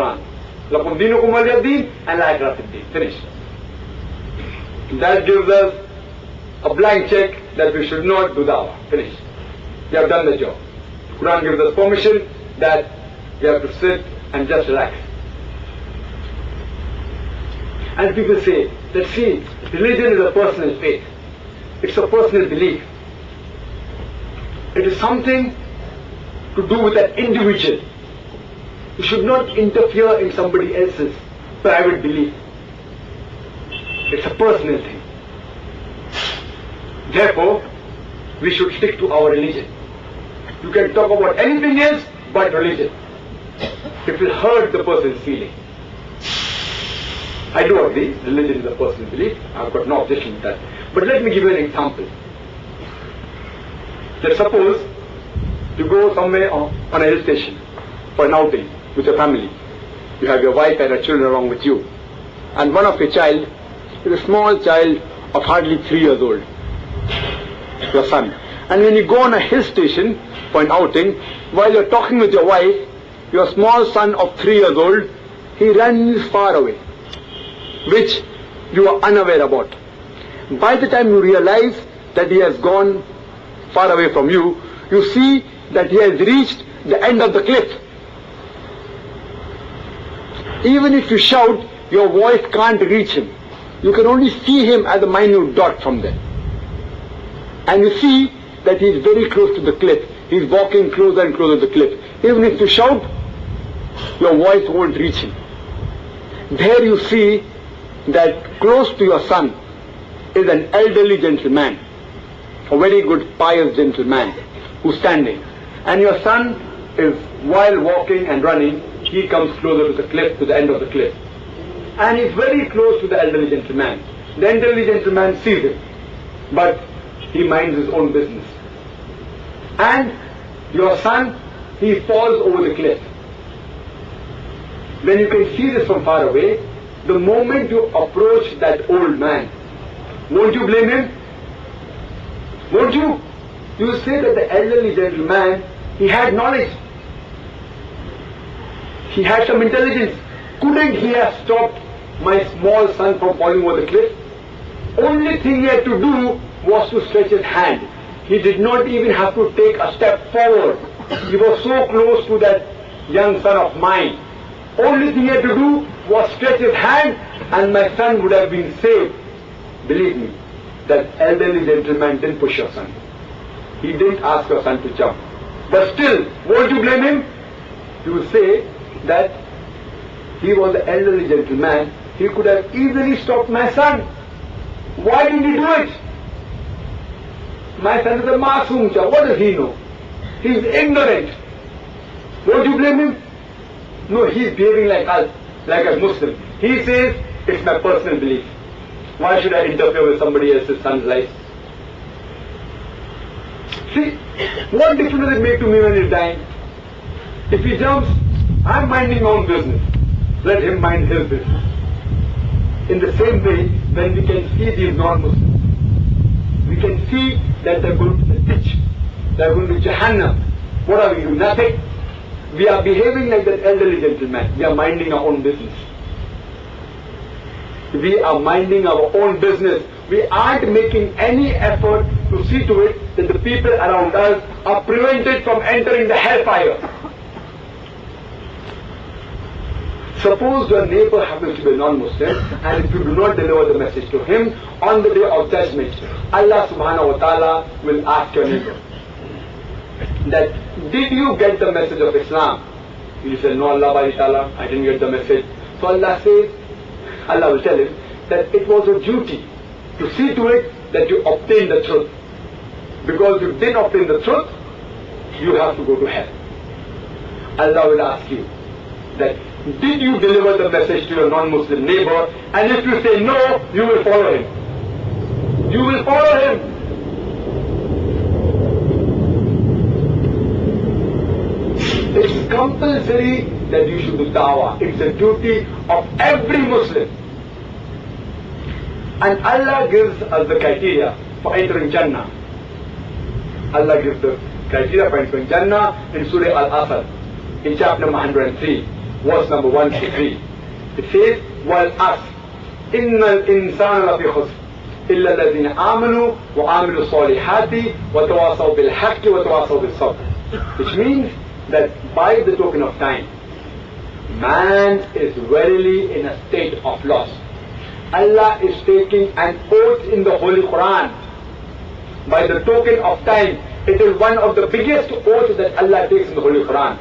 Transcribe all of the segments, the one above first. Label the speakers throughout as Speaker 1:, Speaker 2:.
Speaker 1: Quran. Lakum dinukum waliyad-din and la ikraha fid-din. Finished. That gives us a blank check that we should not do dawah. Finished. We have done the job. Quran gives us permission that we have to sit and just relax. And people say that, see, religion is a personal faith. It's a personal belief. It is something to do with an individual. You should not interfere in somebody else's private belief. It's a personal thing. Therefore, we should stick to our religion. You can talk about anything else but religion. It will hurt the person's feeling. I do agree, religion is a personal belief. I've got no objection with that. But let me give you an example. Let's suppose you go somewhere on a hill station for an outing with your family. You have your wife and your children along with you. And one of your child is a small child of hardly 3 years old. Your son. And when you go on a hill station for an outing, while you're talking with your wife, your small son of 3 years old, he runs far away, which you are unaware about. By the time you realize that he has gone far away from you, you see that he has reached the end of the cliff. Even if you shout, your voice can't reach him. You can only see him as a minute dot from there. And you see that he is very close to the cliff. He is walking closer and closer to the cliff. Even if you shout, your voice won't reach him. There you see that close to your son is an elderly gentleman, a very good pious gentleman who's standing. And your son is, while walking and running, he comes closer to the cliff, to the end of the cliff. And he's very close to the elderly gentleman. The elderly gentleman sees him, but he minds his own business. And your son, he falls over the cliff. When you can see this from far away, the moment you approach that old man, won't you blame him? Won't you? You will say that the elderly gentleman, he had knowledge. He had some intelligence. Couldn't he have stopped my small son from falling over the cliff? Only thing he had to do was to stretch his hand. He did not even have to take a step forward. He was so close to that young son of mine. Only thing he had to do was stretch his hand and my son would have been saved. Believe me, that elderly gentleman didn't push your son. He didn't ask your son to jump. But still, won't you blame him? You will say that he was the elderly gentleman. He could have easily stopped my son. Why didn't he do it? My son is a masoom cha. What does he know? He is ignorant. Won't you blame him? No, he is behaving like us, like a Muslim. He says, it's my personal belief. Why should I interfere with somebody else's son's life? See, what difference does it make to me when he's dying? If he jumps, I'm minding my own business. Let him mind his business. In the same way, when we can see these non-Muslims, we can see that they're going to the ditch, they're going to Jahannam. What are we doing? Nothing. We are behaving like that elderly gentleman. We are minding our own business. We are minding our own business. We aren't making any effort to see to it that the people around us are prevented from entering the hellfire. Suppose your neighbor happens to be a non-Muslim, and if you do not deliver the message to him, on the day of judgment, Allah subhanahu wa ta'ala will ask your neighbor that, did you get the message of Islam? He said, no, Allah bari ta'ala, I didn't get the message. So Allah says, Allah will tell him that it was your duty to see to it that you obtain the truth. Because you didn't obtain the truth, you have to go to hell. Allah will ask you that, did you deliver the message to your non-Muslim neighbor? And if you say no, you will follow him. You will follow him. It's compulsory that you should do dawah. It's a duty of every Muslim. And Allah gives us the criteria for entering Jannah. Allah gives the criteria for entering Jannah in Surah Al-Asr, in chapter number 103. verse number 1-3. It says, وَالْأَصْرِ إِنَّ الْإِنسَانَ لَفِي خُسْرٍ إِلَّا الَّذِينَ آمَنُوا وَعَمِلُوا الصَّالِحَاتِ وَتَوَاصَوْا بِالْحَقِّ وَتَوَاصَوْا بِالصَّبْرِ. Which means that by the token of time, man is verily in a state of loss. Allah is taking an oath in the Holy Quran. By the token of time, it is one of the biggest oaths that Allah takes in the Holy Quran.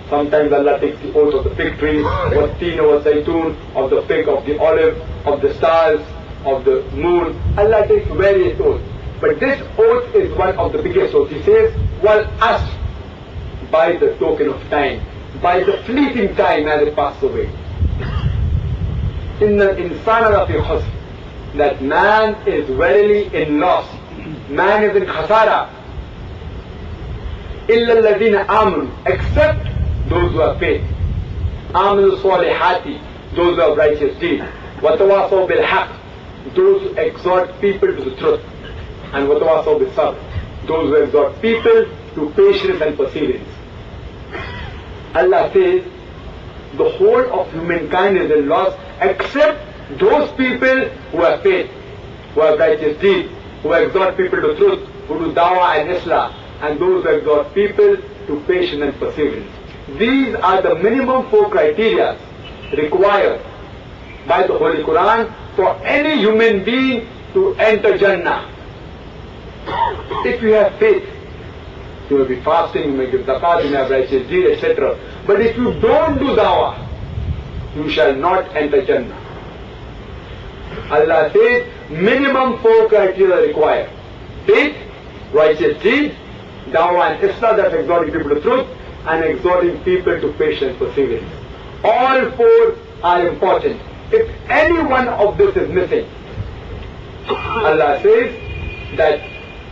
Speaker 1: Sometimes Allah takes the oath of the fig tree, or teen, or zaytun, of the fig, of the olive, of the stars, of the moon. Allah takes various oaths. But this oath is one of the biggest oaths. He says, وَالْأَصْرِ, by the token of time, by the fleeting time as it passes away. إِنَّ الْإِنسَانَ لَفِي خُسْرٍ, that man is verily in loss. Man is in khasara. إِلَّا الَّذِينَ آمَنُوا, except those who have faith. آمَنُوا الصَّالِحَاتِ, those who have righteous deeds. وَتَوَاصَوْا بِالْحَقِّ, those who exhort people to the truth. And وَتَوَاصَوْا بِالصَّبْرِ, those who exhort people to patience and perseverance. Allah says, the whole of humankind is in loss except those people who have faith, who have righteous deeds, who exhort people to truth, who do Daawah and Islah, and those who exhort people to patience and perseverance. These are the minimum 4 criteria required by the Holy Quran for any human being to enter Jannah. If you have faith, you will be fasting, you may give zakat, you may have righteous deed, etc. But if you don't do Daawah, you shall not enter Jannah. Allah says, minimum 4 criteria required. Faith, righteous deed, Daawah and Islah, that's exhorting people to truth, and exhorting people to patience and perseverance. All 4 are important. If any one of this is missing, Allah says that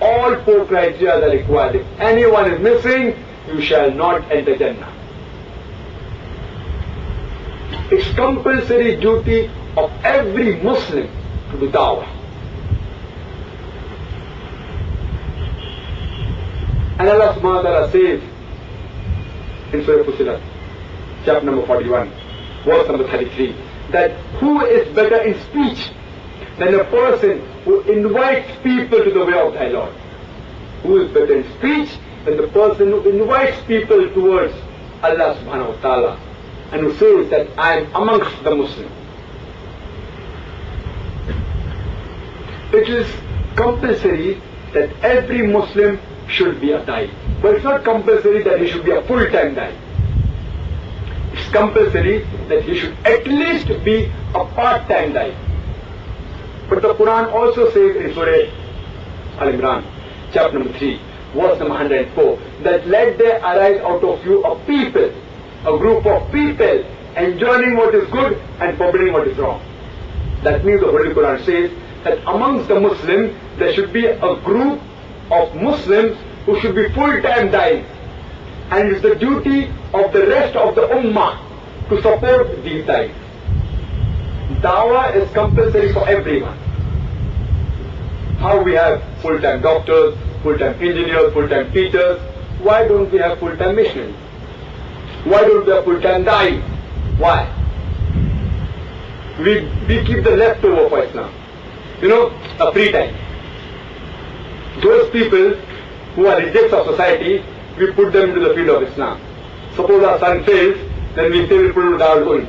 Speaker 1: all 4 criteria are required. If anyone is missing, you shall not enter Jannah. It's compulsory duty of every Muslim to do Daawah. And Allah subhanahu wa ta'ala says in Surah Fussilat, chapter number 41, verse number 33, that who is better in speech than a person who invites people to the way of thy Lord? Who is better in speech than the person who invites people towards Allah subhanahu wa ta'ala and who says that I am amongst the Muslims? It is compulsory that every Muslim should be a Dai. But it's not compulsory that he should be a full-time Dai. It's compulsory that he should at least be a part-time Dai. But the Quran also says in Surah Al-Imran, chapter number 3, verse number 104, that let there arise out of you a people, a group of people, enjoining what is good and forbidding what is wrong. That means the Holy Quran says that amongst the Muslims, there should be a group of Muslims who should be full-time Dais. And it's the duty of the rest of the Ummah to support these Dais. Dawah is compulsory for everyone. How we have full-time doctors, full-time engineers, full-time teachers, why don't we have full-time missionaries? Why don't we have full-time Dais? Why? We keep the leftover for Islam. You know, a free time. Those people who are rejects of society, we put them into the field of Islam. Suppose our son fails, then we say we put him to Daawah going.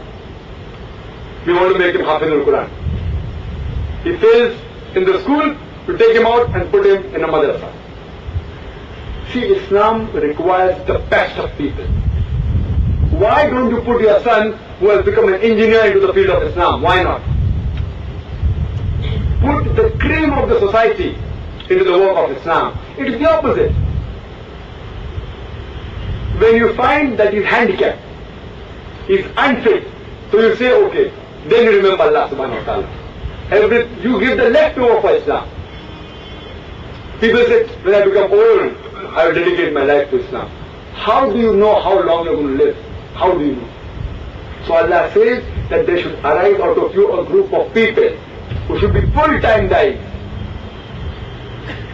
Speaker 1: We want to make him Hafiz al-Quran. He fails in the school, we take him out and put him in a madrasa. See, Islam requires the best of people. Why don't you put your son who has become an engineer into the field of Islam? Why not? Put the cream of the society into the work of Islam. It is the opposite. When you find that he's handicapped, he's unfit, so you say, okay, then you remember Allah subhanahu wa ta'ala. You give the leftover for Islam. People say, when I become old, I will dedicate my life to Islam. How do you know how long you're going to live? How do you know? So Allah says that there should arise out of you a group of people who should be full-time Dais.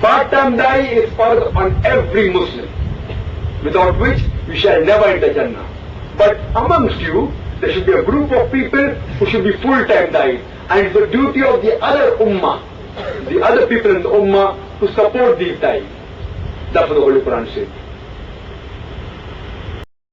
Speaker 1: Part-time Dai is fardh on every Muslim, without which you shall never enter Jannah. But amongst you, There should be a group of people who should be full-time da'is. And it's the duty of the other ummah, the other people in the ummah, to support these da'is. That's what the Holy Quran says.